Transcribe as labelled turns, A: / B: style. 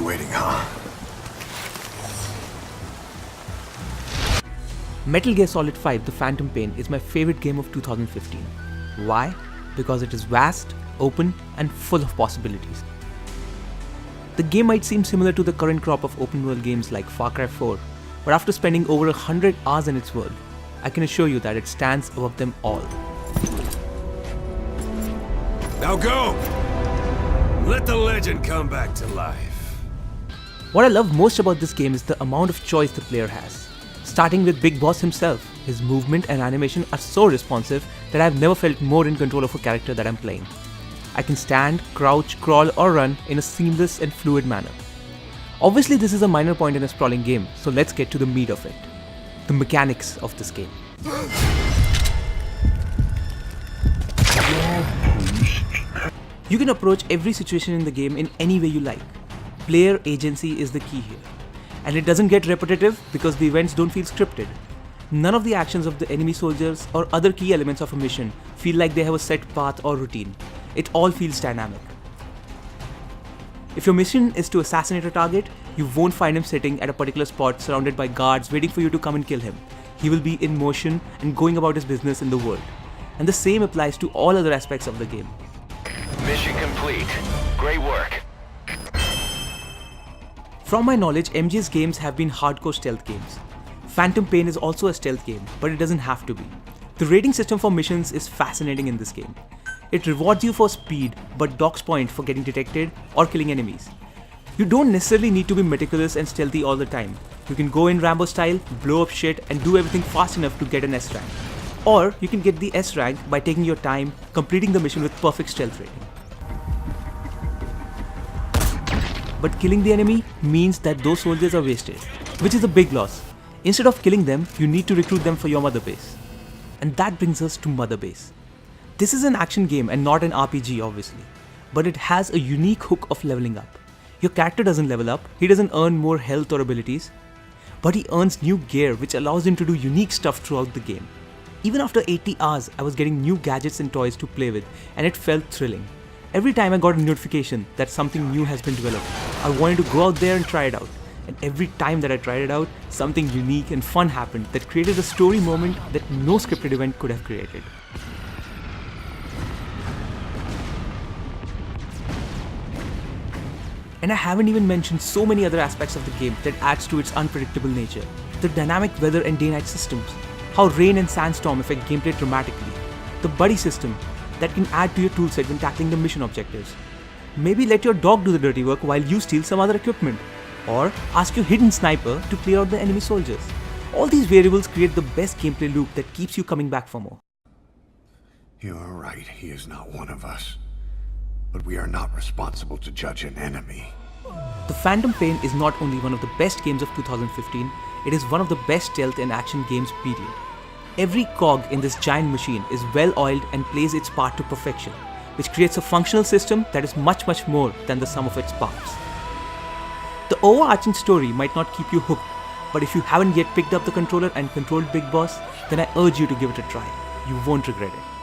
A: waiting, huh?
B: Metal Gear Solid 5 The Phantom Pain is my favorite game of 2015. Why? Because it is vast, open, and full of possibilities. The game might seem similar to the current crop of open world games like Far Cry 4, but after spending over 100 hours in its world, I can assure you that it stands above them all.
A: Now go! Let the legend come back to life.
B: What I love most about this game is the amount of choice the player has. Starting with Big Boss himself, his movement and animation are so responsive that I've never felt more in control of a character that I'm playing. I can stand, crouch, crawl or run in a seamless and fluid manner. Obviously this is a minor point in a sprawling game, so let's get to the meat of it. The mechanics of this game. You can approach every situation in the game in any way you like. Player agency is the key here. And it doesn't get repetitive because the events don't feel scripted. None of the actions of the enemy soldiers or other key elements of a mission feel like they have a set path or routine. It all feels dynamic. If your mission is to assassinate a target, you won't find him sitting at a particular spot surrounded by guards waiting for you to come and kill him. He will be in motion and going about his business in the world. And the same applies to all other aspects of the game.
C: Mission complete. Great work.
B: From my knowledge, MGS games have been hardcore stealth games. Phantom Pain is also a stealth game, but it doesn't have to be. The rating system for missions is fascinating in this game. It rewards you for speed, but docks points for getting detected or killing enemies. You don't necessarily need to be meticulous and stealthy all the time. You can go in Rambo style, blow up shit and do everything fast enough to get an S rank. Or you can get the S rank by taking your time, completing the mission with perfect stealth rating. But killing the enemy means that those soldiers are wasted, which is a big loss. Instead of killing them, you need to recruit them for your mother base. And that brings us to Mother Base. This is an action game and not an RPG obviously, but it has a unique hook of leveling up. Your character doesn't level up, he doesn't earn more health or abilities, but he earns new gear which allows him to do unique stuff throughout the game. Even after 80 hours, I was getting new gadgets and toys to play with and it felt thrilling. Every time I got a notification that something new has been developed, I wanted to go out there and try it out. And every time that I tried it out, something unique and fun happened that created a story moment that no scripted event could have created. And I haven't even mentioned so many other aspects of the game that adds to its unpredictable nature. The dynamic weather and day-night systems, how rain and sandstorm affect gameplay dramatically, the buddy system that can add to your toolset when tackling the mission objectives. Maybe let your dog do the dirty work while you steal some other equipment. Or ask your hidden sniper to clear out the enemy soldiers. All these variables create the best gameplay loop that keeps you coming back for more.
A: You are right, he is not one of us. But we are not responsible to judge an enemy.
B: The Phantom Pain is not only one of the best games of 2015, it is one of the best stealth and action games period. Every cog in this giant machine is well oiled and plays its part to perfection, which creates a functional system that is much more than the sum of its parts. The overarching story might not keep you hooked, but if you haven't yet picked up the controller and controlled Big Boss, then I urge you to give it a try. You won't regret it.